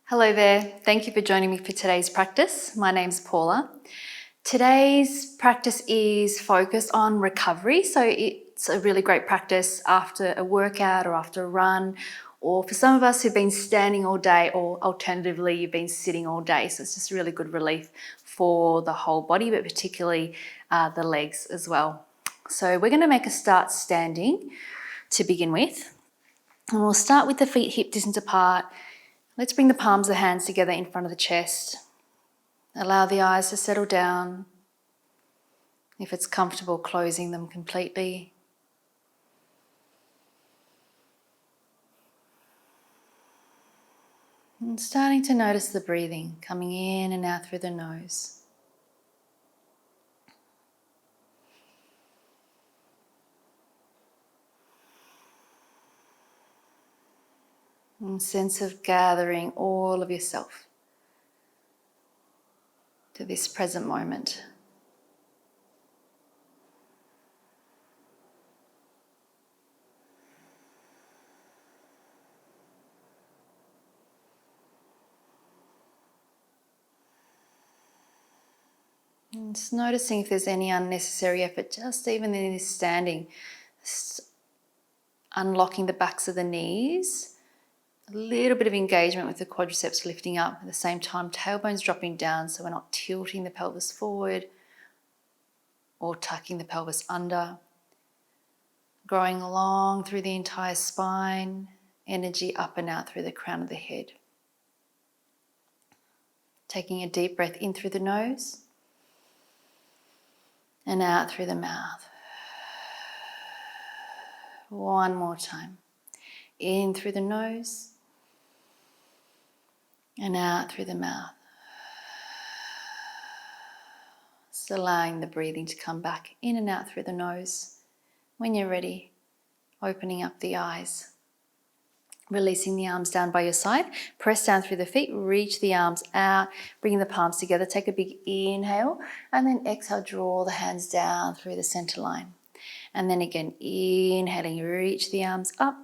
Hello there, thank you for joining me for today's practice. My name's Paula. Today's practice is focused on recovery, so it's a really great practice after a workout or after a run, or for some of us who've been standing all day, or alternatively you've been sitting all day, so it's just really good relief for the whole body, but particularly the legs as well. So we're going to make a start standing to begin with, and we'll start with the feet hip distance apart. Let's bring the palms of the hands together in front of the chest. Allow the eyes to settle down. If it's comfortable, closing them completely. And starting to notice the breathing coming in and out through the nose. And sense of gathering all of yourself to this present moment. And just noticing if there's any unnecessary effort, just even in this standing, unlocking the backs of the knees. A little bit of engagement with the quadriceps lifting up at the same time, tailbones dropping down so we're not tilting the pelvis forward or tucking the pelvis under. Growing along through the entire spine, energy up and out through the crown of the head. Taking a deep breath in through the nose and out through the mouth. One more time. In through the nose and out through the mouth. Just allowing the breathing to come back in and out through the nose. When you're ready, opening up the eyes. Releasing the arms down by your side. Press down through the feet, reach the arms out, bring the palms together. Take a big inhale and then exhale, draw the hands down through the center line. And then again, inhaling, reach the arms up,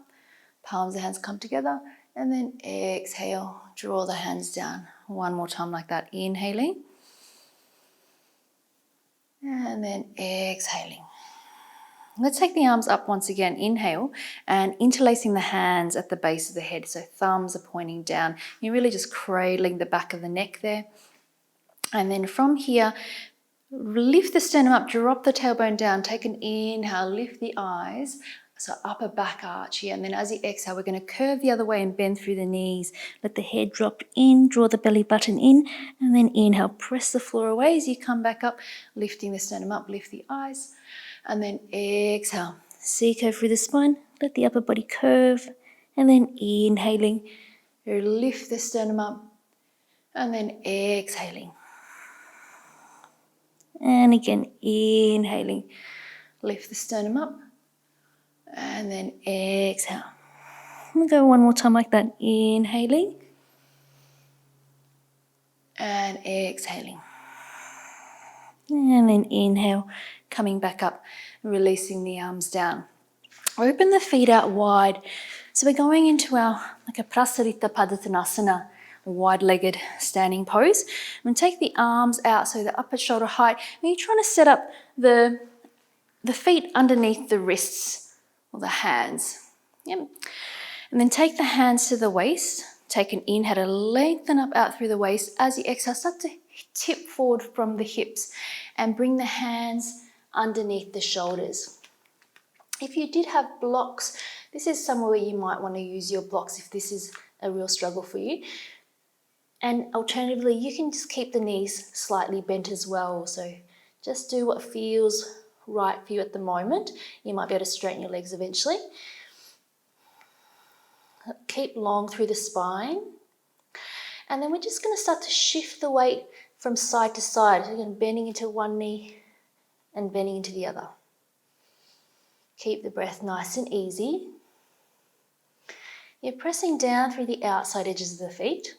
palms of the hands come together. And then exhale, draw the hands down. One more time like that, inhaling. And then exhaling. Let's take the arms up once again, inhale, and interlacing the hands at the base of the head. So thumbs are pointing down. You're really just cradling the back of the neck there. And then from here, lift the sternum up, drop the tailbone down, take an inhale, lift the eyes. So upper back arch here, and then as you exhale, we're going to curve the other way and bend through the knees. Let the head drop in, draw the belly button in, and then inhale, press the floor away as you come back up, lifting the sternum up, lift the eyes, and then exhale. C-curve through the spine, let the upper body curve, and then inhaling, lift the sternum up, and then exhaling. And again, inhaling, lift the sternum up, and then exhale. We'll go one more time like that. Inhaling and exhaling. And then inhale, coming back up, releasing the arms down. Open the feet out wide. So we're going into our like a prasarita Tadasana, wide-legged standing pose. And take the arms out so the upper shoulder height. And you're trying to set up the feet underneath the wrists or the hands. Yep. And then take the hands to the waist. Take an inhale to lengthen up out through the waist. As you exhale, start to tip forward from the hips and bring the hands underneath the shoulders. If you did have blocks, this is somewhere where you might want to use your blocks if this is a real struggle for you. And alternatively, you can just keep the knees slightly bent as well. So just do what feels right for you at the moment. You might be able to straighten your legs eventually. Keep long through the spine. And then we're just going to start to shift the weight from side to side. So again, bending into one knee and bending into the other. Keep the breath nice and easy. You're pressing down through the outside edges of the feet.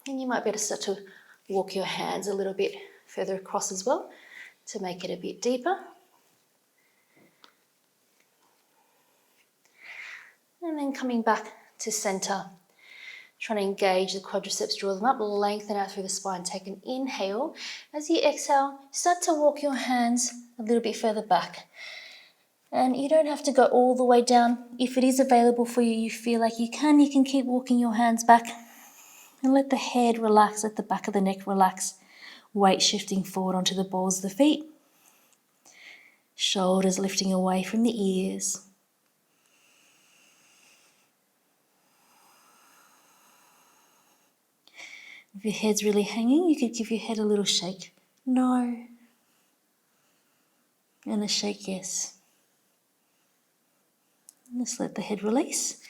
And you might be able to start to walk your hands a little bit further across as well to make it a bit deeper. And And then coming back to center. Trying to engage the quadriceps, draw them up, lengthen out through the spine. Take an inhale. As you exhale, start to walk your hands a little bit further back. And you don't have to go all the way down. If it is available for you, you feel like you can keep walking your hands back. And let the head relax, let the back of the neck relax. Weight shifting forward onto the balls of the feet. Shoulders lifting away from the ears. If your head's really hanging, you could give your head a little shake. No. And a shake, yes. Just let the head release.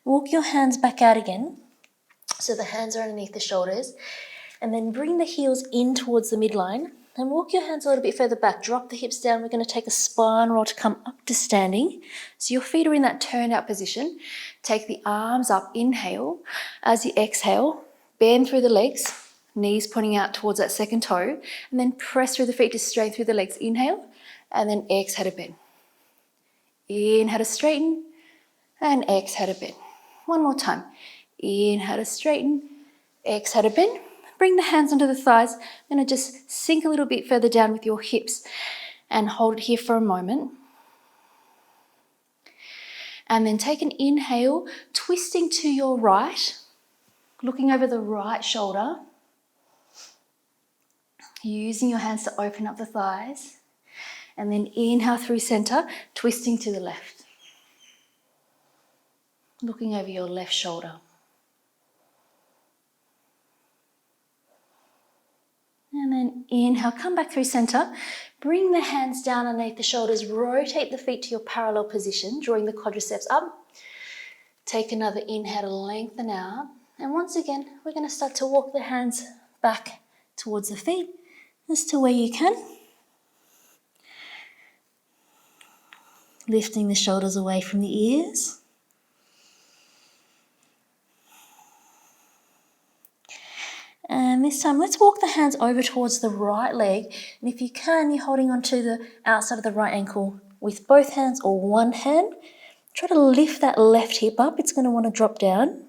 Walk your hands back out again. So the hands are underneath the shoulders. And then bring the heels in towards the midline. And walk your hands a little bit further back. Drop the hips down. We're going to take a spine roll to come up to standing. So your feet are in that turned out position. Take the arms up. Inhale. As you exhale, bend through the legs. Knees pointing out towards that second toe. And then press through the feet to straighten through the legs. Inhale. And then exhale to bend. Inhale to straighten. And exhale to bend. One more time. Inhale to straighten. Exhale to bend. Bring the hands onto the thighs. I'm going to just sink a little bit further down with your hips and hold it here for a moment. And then take an inhale, twisting to your right, looking over the right shoulder, using your hands to open up the thighs. And then inhale through center, twisting to the left, looking over your left shoulder. And then inhale, come back through center. Bring the hands down underneath the shoulders. Rotate the feet to your parallel position, drawing the quadriceps up. Take another inhale to lengthen out. And once again, we're going to start to walk the hands back towards the feet, as to where you can. Lifting the shoulders away from the ears. And this time, let's walk the hands over towards the right leg. And if you can, you're holding onto the outside of the right ankle with both hands or one hand. Try to lift that left hip up. It's going to want to drop down.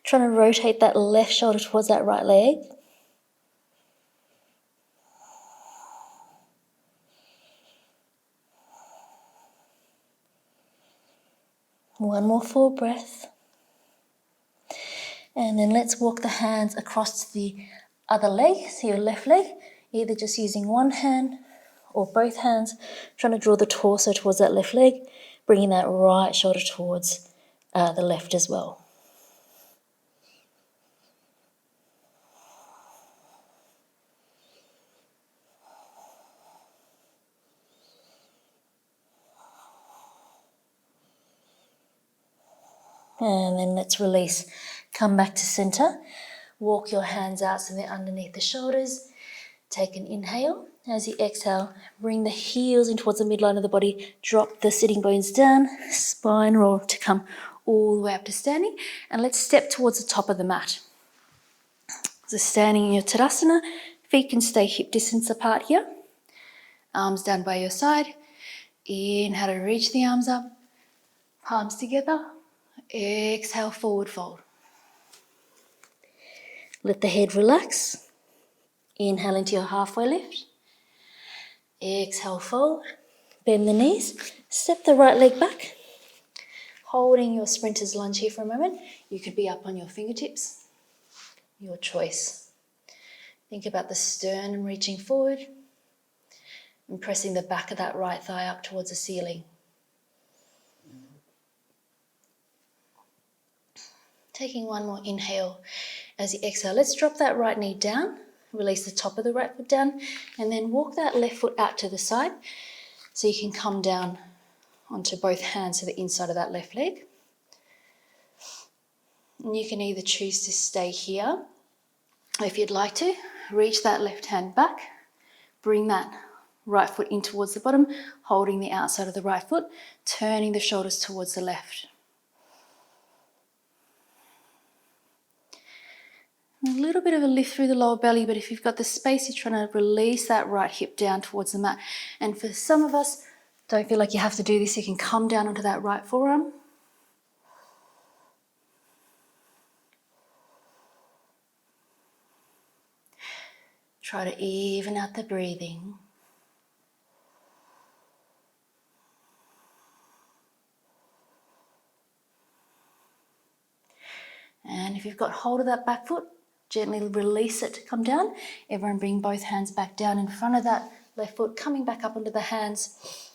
Trying to rotate that left shoulder towards that right leg. One more full breath. And then let's walk the hands across to the other leg, so your left leg, either just using one hand or both hands, trying to draw the torso towards that left leg, bringing that right shoulder towards the left as well. And then let's release. Come back to center. Walk your hands out so they're underneath the shoulders. Take an inhale. As you exhale, bring the heels in towards the midline of the body. Drop the sitting bones down. Spine roll to come all the way up to standing. And let's step towards the top of the mat. So standing in your Tadasana, feet can stay hip distance apart here. Arms down by your side. Inhale to reach the arms up. Palms together. Exhale, forward fold. Let the head relax. Inhale into your halfway lift. Exhale, fold. Bend the knees. Step the right leg back. Holding your sprinter's lunge here for a moment. You could be up on your fingertips. Your choice. Think about the sternum reaching forward and pressing the back of that right thigh up towards the ceiling. Taking one more inhale as you exhale. Let's drop that right knee down. Release the top of the right foot down. And then walk that left foot out to the side so you can come down onto both hands to the inside of that left leg. And you can either choose to stay here, or if you'd like to, reach that left hand back. Bring that right foot in towards the bottom, holding the outside of the right foot, turning the shoulders towards the left. A little bit of a lift through the lower belly, but if you've got the space, you're trying to release that right hip down towards the mat. And for some of us, Don't feel like you have to do this. You can come down onto that right forearm. Try to even out the breathing. And if you've got hold of that back foot, gently release it to come down. Everyone bring both hands back down in front of that left foot, coming back up onto the hands.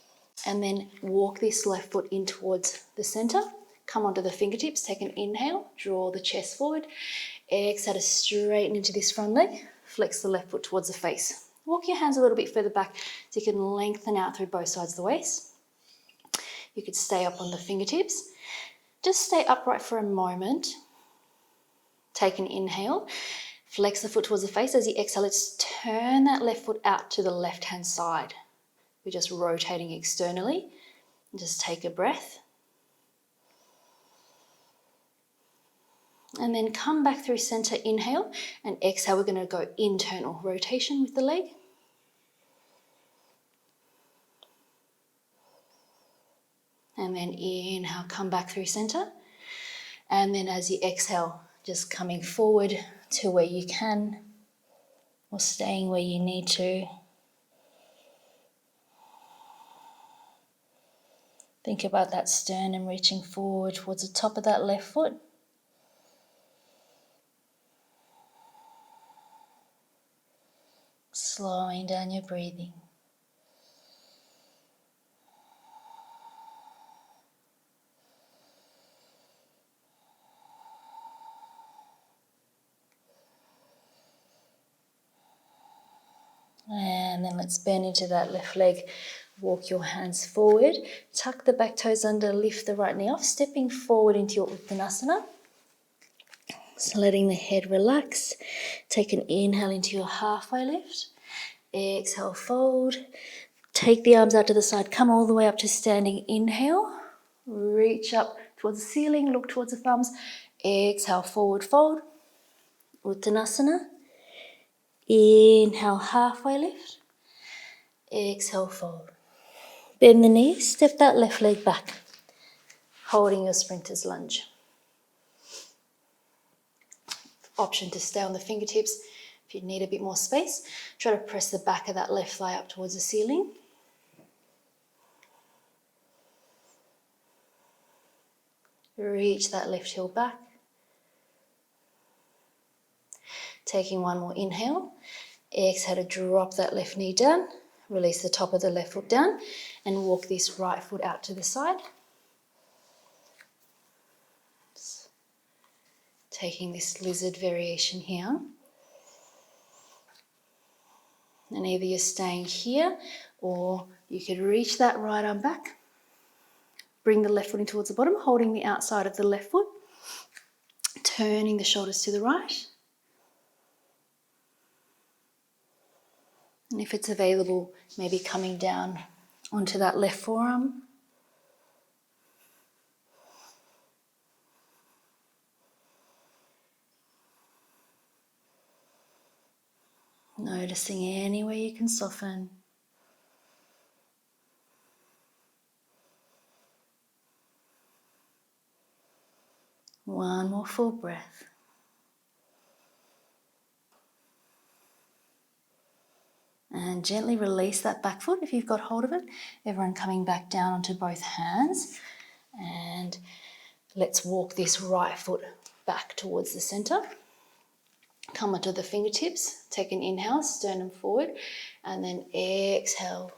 And then walk this left foot in towards the center. Come onto the fingertips, take an inhale, draw the chest forward. Exhale to straighten into this front leg. Flex the left foot towards the face. Walk your hands a little bit further back so you can lengthen out through both sides of the waist. You could stay up on the fingertips. Just stay upright for a moment. Take an inhale, flex the foot towards the face. As you exhale, let's turn that left foot out to the left-hand side. We're just rotating externally. Just take a breath. And then come back through center, inhale, and exhale. We're going to go internal rotation with the leg. And then inhale, come back through center. And then as you exhale, just coming forward to where you can or staying where you need to. Think about that sternum reaching forward towards the top of that left foot. Slowing down your breathing. And then let's bend into that left leg. Walk your hands forward. Tuck the back toes under, lift the right knee off, stepping forward into your Uttanasana. So letting the head relax. Take an inhale into your halfway lift. Exhale, fold. Take the arms out to the side. Come all the way up to standing. Inhale. Reach up towards the ceiling. Look towards the thumbs. Exhale, forward fold. Uttanasana. Inhale, halfway lift. Exhale, fold. Bend the knees. Step that left leg back. Holding your sprinter's lunge. Option to stay on the fingertips. If you need a bit more space, try to press the back of that left thigh up towards the ceiling. Reach that left heel back. Taking one more inhale. Exhale to drop that left knee down. Release the top of the left foot down and walk this right foot out to the side. Just taking this lizard variation here. And either you're staying here or you could reach that right arm back. Bring the left foot in towards the bottom, holding the outside of the left foot. Turning the shoulders to the right. And if it's available, maybe coming down onto that left forearm. Noticing anywhere you can soften. One more full breath. And gently release that back foot if you've got hold of it. Everyone coming back down onto both hands. And let's walk this right foot back towards the center. Come onto the fingertips. Take an inhale, sternum forward. And then exhale.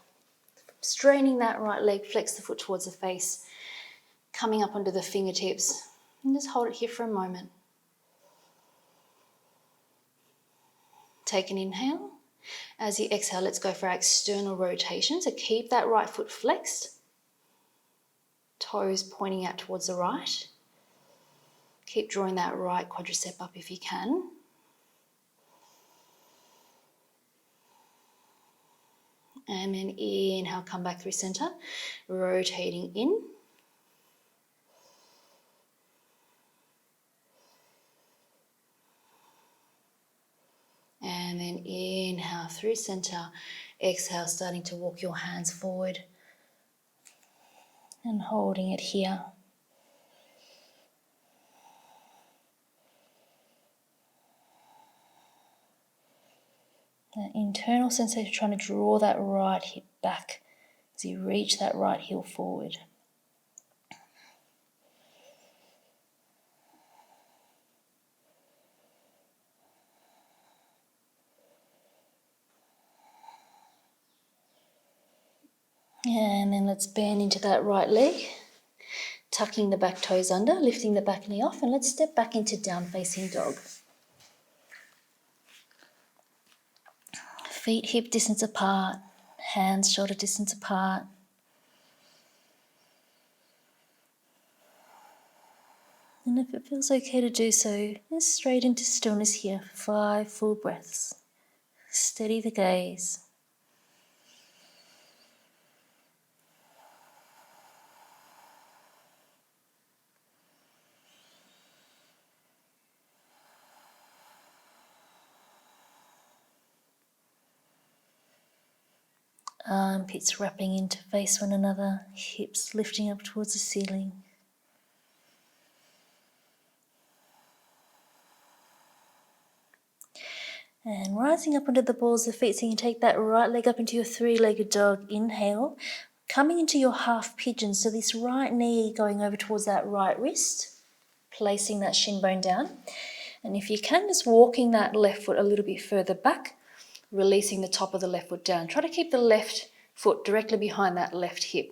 Straining that right leg, flex the foot towards the face. Coming up onto the fingertips. And just hold it here for a moment. Take an inhale. As you exhale, let's go for our external rotation. So keep that right foot flexed. Toes pointing out towards the right. Keep drawing that right quadricep up if you can. And then inhale, come back through center. Rotating in. And then inhale through center. Exhale, starting to walk your hands forward and holding it here. That internal sensation, trying to draw that right hip back as you reach that right heel forward. And then let's bend into that right leg, tucking the back toes under, lifting the back knee off, and let's step back into down facing dog. Feet hip distance apart, hands shoulder distance apart. And if it feels okay to do so, let's straight into stillness here for 5 full breaths. Steady the gaze. Armpits wrapping in to face one another, hips lifting up towards the ceiling. And rising up onto the balls of the feet, so you can take that right leg up into your 3-legged dog. Inhale, coming into your half pigeon, so this right knee going over towards that right wrist, placing that shin bone down. And if you can, just walking that left foot a little bit further back, releasing the top of the left foot down. Try to keep the left foot directly behind that left hip.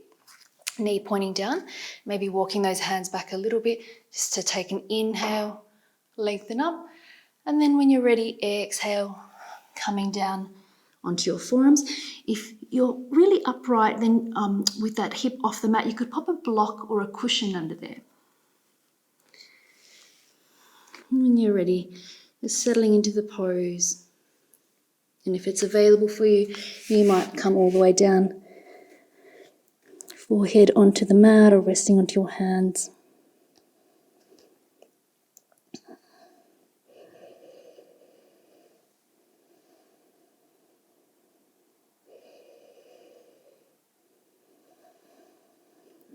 Knee pointing down, maybe walking those hands back a little bit just to take an inhale, lengthen up. And then when you're ready, exhale, coming down onto your forearms. If you're really upright, then with that hip off the mat, you could pop a block or a cushion under there. When you're ready, just settling into the pose. And if it's available for you, you might come all the way down, forehead onto the mat or resting onto your hands.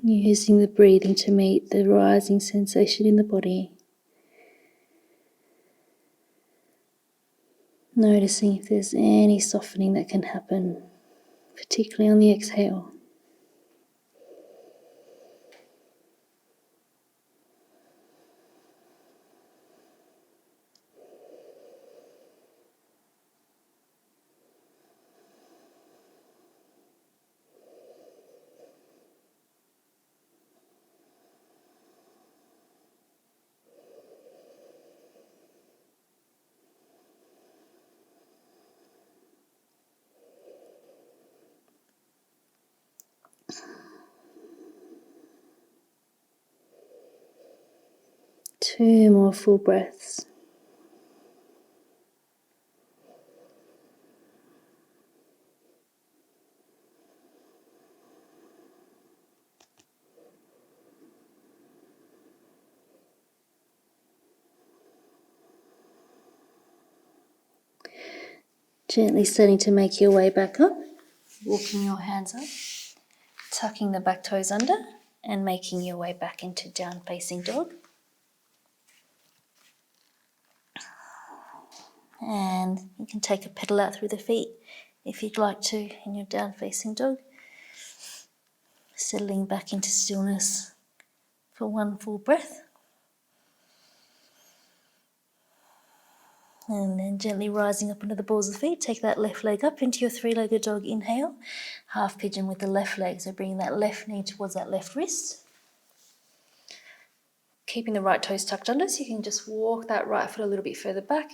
Using the breathing to meet the rising sensation in the body. Noticing if there's any softening that can happen, particularly on the exhale. Two more full breaths. Gently starting to make your way back up, walking your hands up, tucking the back toes under, and making your way back into down facing dog. And you can take a pedal out through the feet if you'd like to in your down facing dog. Settling back into stillness for 1 full breath. And then gently rising up onto the balls of the feet, take that left leg up into your 3-legged dog. Inhale, half pigeon with the left leg. So bringing that left knee towards that left wrist. Keeping the right toes tucked under, so you can just walk that right foot a little bit further back.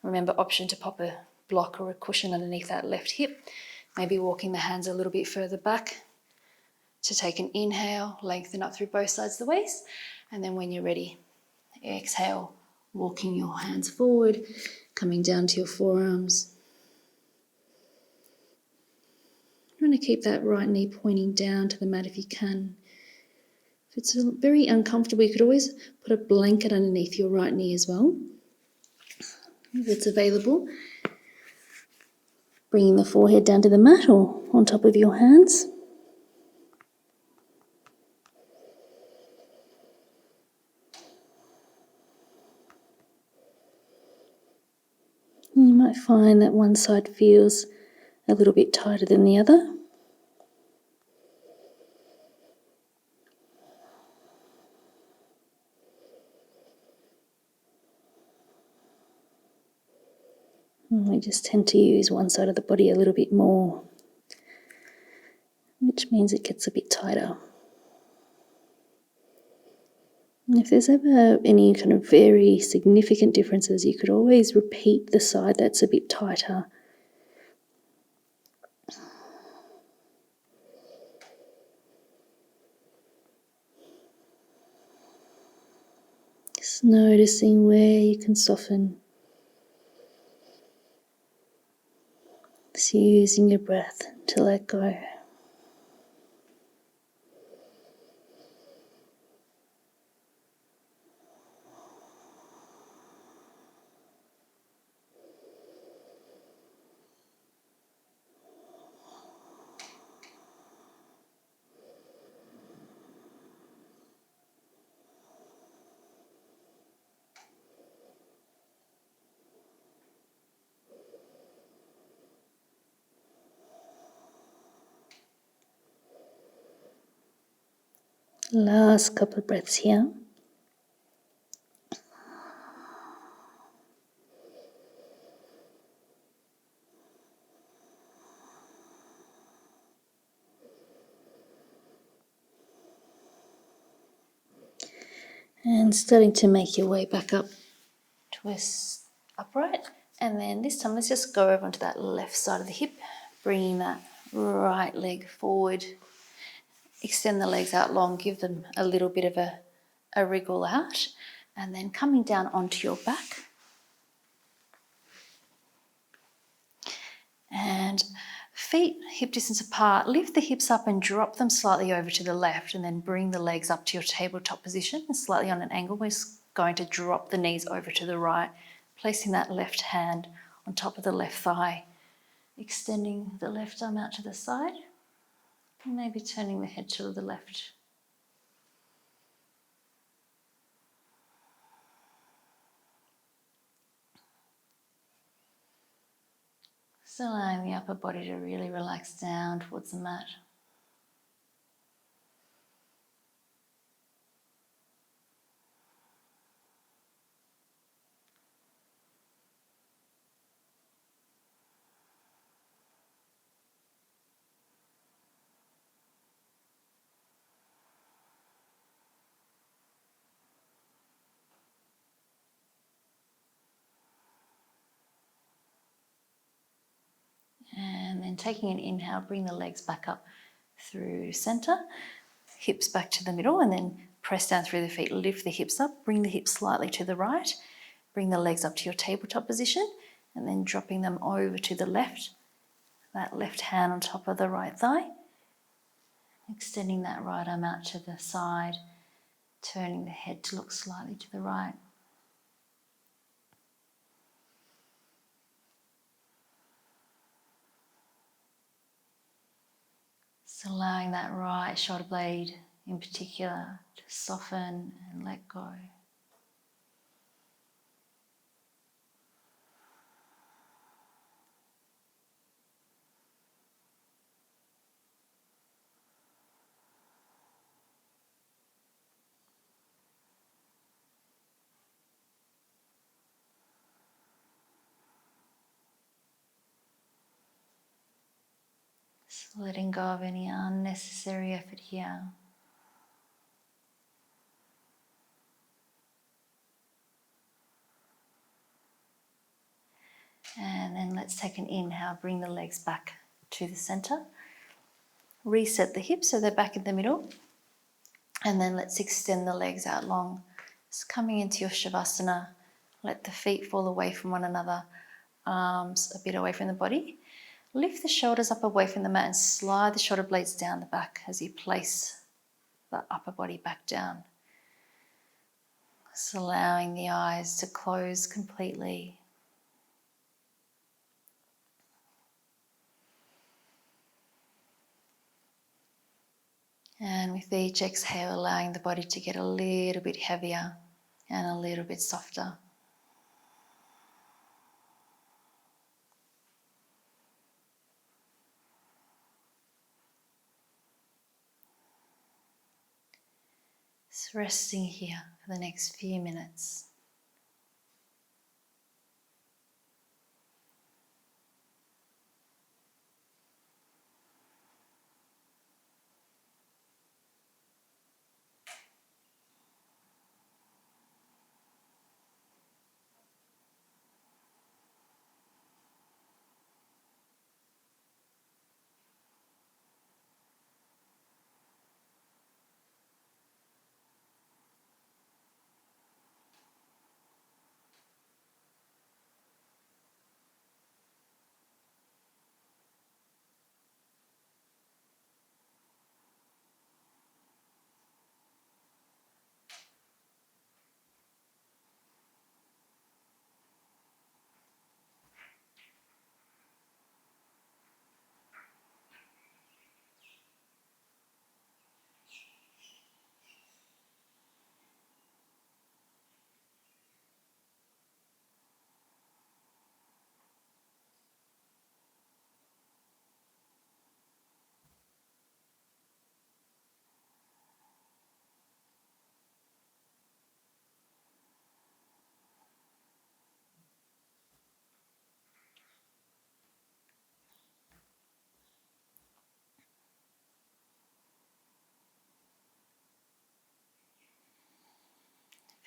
Remember, option to pop a block or a cushion underneath that left hip. Maybe walking the hands a little bit further back to take an inhale, lengthen up through both sides of the waist. And then when you're ready, exhale, walking your hands forward, coming down to your forearms. Trying to keep that right knee pointing down to the mat if you can. If it's very uncomfortable, you could always put a blanket underneath your right knee as well, if it's available. Bringing the forehead down to the mat or on top of your hands. You might find that one side feels a little bit tighter than the other. And we just tend to use one side of the body a little bit more, which means it gets a bit tighter. And if there's ever any kind of very significant differences, you could always repeat the side that's a bit tighter. Just noticing where you can soften. Just using your breath to let go. Last couple of breaths here. And starting to make your way back up to a upright. And then this time let's just go over onto that left side of the hip, bringing that right leg forward. Extend the legs out long, give them a little bit of a wriggle out, and then coming down onto your back. And feet hip distance apart, lift the hips up and drop them slightly over to the left, and then bring the legs up to your tabletop position, slightly on an angle. We're going to drop the knees over to the right, placing that left hand on top of the left thigh, extending the left arm out to the side, and maybe turning the head to the left. So allowing the upper body to really relax down towards the mat. And then taking an inhale, bring the legs back up through center, hips back to the middle, and then press down through the feet. Lift the hips up, bring the hips slightly to the right, bring the legs up to your tabletop position, and then dropping them over to the left, that left hand on top of the right thigh, extending that right arm out to the side, turning the head to look slightly to the right. So allowing that right shoulder blade in particular to soften and let go. So letting go of any unnecessary effort here. And then let's take an inhale, bring the legs back to the center. Reset the hips so they're back in the middle. And then let's extend the legs out long. Just coming into your Shavasana. Let the feet fall away from one another, arms a bit away from the body. Lift the shoulders up away from the mat and slide the shoulder blades down the back as you place the upper body back down. Just allowing the eyes to close completely. And with each exhale, allowing the body to get a little bit heavier and a little bit softer. Just resting here for the next few minutes.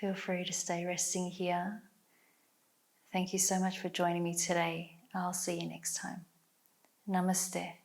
Feel free to stay resting here. Thank you so much for joining me today. I'll see you next time. Namaste.